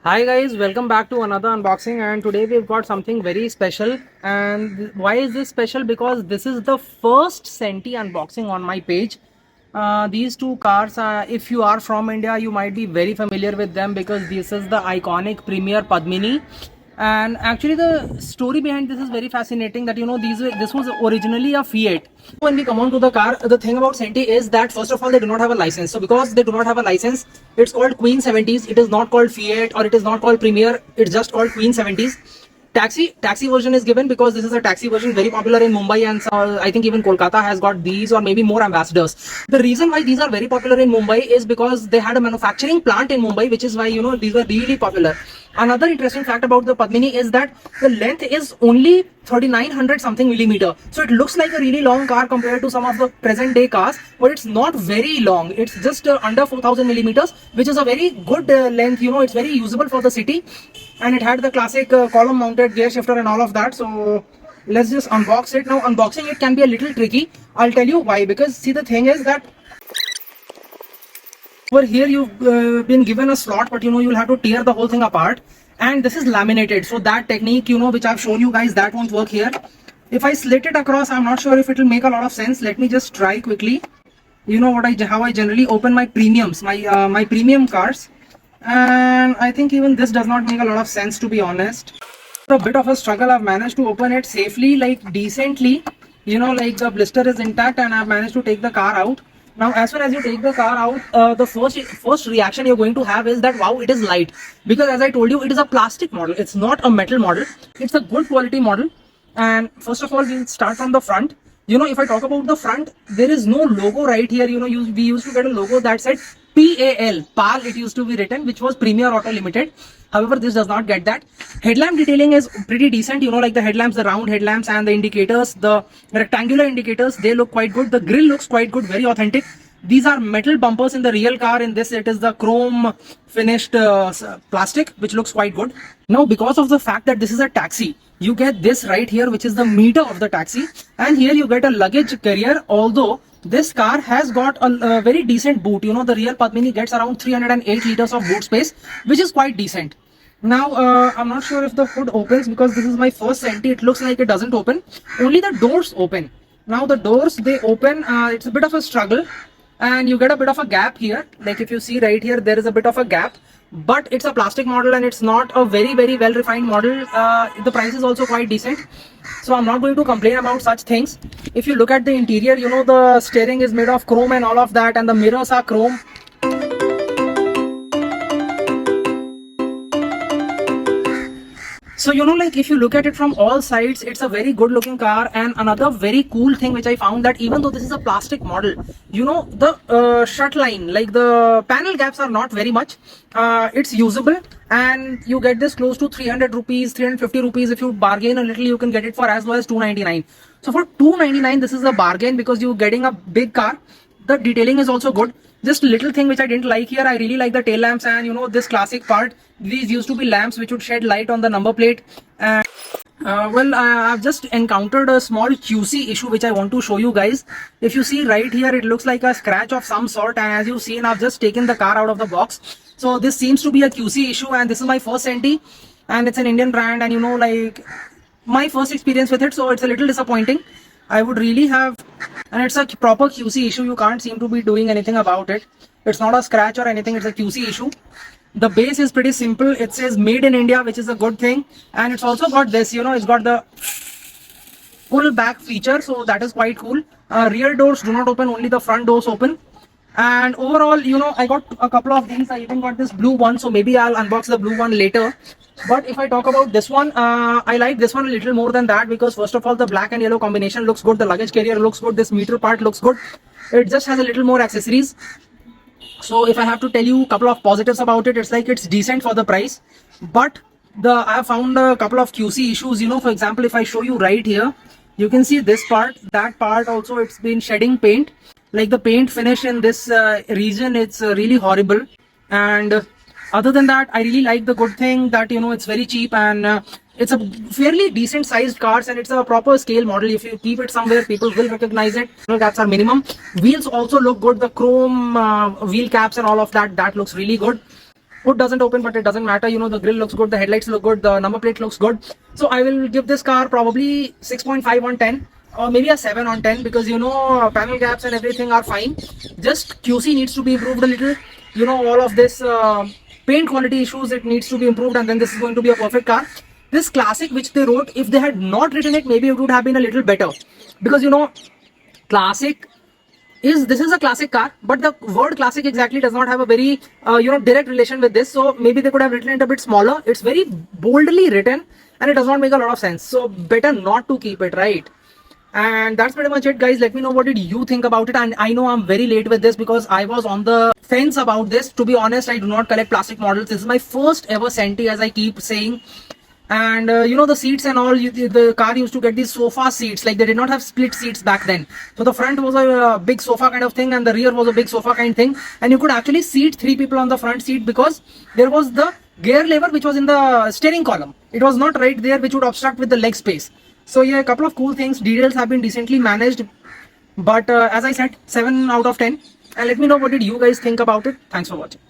Hi guys, welcome back to another unboxing, and today we've got something very special. And why is this special? Because this is the first Senti unboxing on my page. These two cars, if you are from India, you might be very familiar with them because this is the iconic Premier Padmini. And actually the story behind this is very fascinating, that this was originally a Fiat. When we come on to the car, the thing about Senti is that first of all they do not have a license. So because they do not have a license, it's called Queen 70s. It is not called Fiat or it is not called Premier. It's just called Queen 70s. Taxi version is given because this is a taxi version very popular in Mumbai, and I think even Kolkata has got these or maybe more ambassadors. The reason why these are very popular in Mumbai is because they had a manufacturing plant in Mumbai, which is why these were really popular. Another interesting fact about the Padmini is that the length is only 3900 something millimeter. So it looks like a really long car compared to some of the present day cars, but it's not very long. It's just under 4000 millimeters, which is a very good length. It's very usable for the city, and it had the classic column mounted gear shifter and all of that. So let's just unbox it. Now unboxing it can be a little tricky. I'll tell you why. Because see, the thing is that over here you've been given a slot, but you'll have to tear the whole thing apart, and this is laminated. So that technique which I've shown you guys, that won't work here. If I slit it across, I'm not sure if it will make a lot of sense. Let me just try quickly. How I generally open my premiums, my premium cars, and I think even this does not make a lot of sense, to be honest. A bit of a struggle. I've managed to open it safely, like decently. Like the blister is intact, and I've managed to take the car out. Now, as soon as you take the car out, the first reaction you're going to have is that wow, it is light. Because as I told you, it is a plastic model. It's not a metal model. It's a good quality model. And first of all, we'll start from the front. If I talk about the front, there is no logo right here. We used to get a logo that said PAL, it used to be written, which was Premier Auto Limited. However, this does not get that. Headlamp detailing is pretty decent. Like the headlamps, the round headlamps, and the indicators, the rectangular indicators, they look quite good. The grille looks quite good, very authentic. These are metal bumpers in the real car. In this, it is the chrome finished plastic, which looks quite good. Now, because of the fact that this is a taxi, you get this right here, which is the meter of the taxi, and here you get a luggage carrier. Although this car has got a very decent boot. The real Padmini gets around 308 liters of boot space, which is quite decent. Now, I'm not sure if the hood opens because this is my first Senti. It looks like it doesn't open. Only the doors open. Now, the doors, they open. It's a bit of a struggle, and you get a bit of a gap here. Like if you see right here, there is a bit of a gap. But it's a plastic model, and it's not a very well refined model. The price is also quite decent, so I'm not going to complain about such things. If you look at the interior, the steering is made of chrome and all of that, and the mirrors are chrome. So like if you look at it from all sides, it's a very good looking car. And another very cool thing which I found, that even though this is a plastic model, the shut line, like the panel gaps, are not very much. It's usable, and you get this close to 300 rupees, 350 rupees. If you bargain a little, you can get it for as low as 299. So for 299, this is a bargain because you're getting a big car. The detailing is also good. Just little thing which I didn't like here, I really like the tail lamps and this classic part. These used to be lamps which would shed light on the number plate. And I've just encountered a small QC issue which I want to show you guys. If you see right here, it looks like a scratch of some sort, and as you've seen, I've just taken the car out of the box. So this seems to be a QC issue, and this is my first Senti, and it's an Indian brand, and like my first experience with it, so it's a little disappointing. I would really have, and it's a proper QC issue. You can't seem to be doing anything about it. It's not a scratch or anything. It's a QC issue. The base is pretty simple. It says made in India, which is a good thing. And it's also got this, it's got the pull back feature. So that is quite cool. Rear doors do not open, only the front doors open. And overall, I got a couple of these. I even got this blue one. So maybe I'll unbox the blue one later. But if I talk about this one, I like this one a little more than that, because first of all, the black and yellow combination looks good. The luggage carrier looks good. This meter part looks good. It just has a little more accessories. So if I have to tell you a couple of positives about it, it's like it's decent for the price. But I have found a couple of QC issues. For example, if I show you right here, you can see this part, that part also, it's been shedding paint. Like the paint finish in this region, it's really horrible. And other than that, I really like the good thing that it's very cheap, and it's a fairly decent sized cars, and it's a proper scale model. If you keep it somewhere, people will recognize it. Caps are minimum. Wheels also look good. The chrome wheel caps and all of that looks really good. Hood doesn't open, but it doesn't matter. You know, the grill looks good, the headlights look good, the number plate looks good. So I will give this car probably 6.5 on 10, or maybe a 7 on 10, because you know, panel gaps and everything are fine. Just QC needs to be improved a little. You know, all of this paint quality issues, it needs to be improved, and then this is going to be a perfect car. This Classic which they wrote, if they had not written it, maybe it would have been a little better, because you know, Classic this is a classic car, but the word classic exactly does not have a very direct relation with this. So maybe they could have written it a bit smaller. It's very boldly written and it does not make a lot of sense, so better not to keep it, right? And that's pretty much it, guys. Let me know what did you think about it. And I know I'm very late with this because I was on the fence about this. To be honest, I do not collect plastic models. This is my first ever Senti, as I keep saying. And you know, the seats and all, the car used to get these sofa seats. Like, they did not have split seats back then. So the front was a big sofa kind of thing, and the rear was a big sofa kind of thing, and you could actually seat 3 people on the front seat, because there was the gear lever which was in the steering column. It was not right there, which would obstruct with the leg space. So yeah, a couple of cool things. Details have been decently managed, but as I said, 7 out of 10. And let me know what did you guys think about it. Thanks for watching.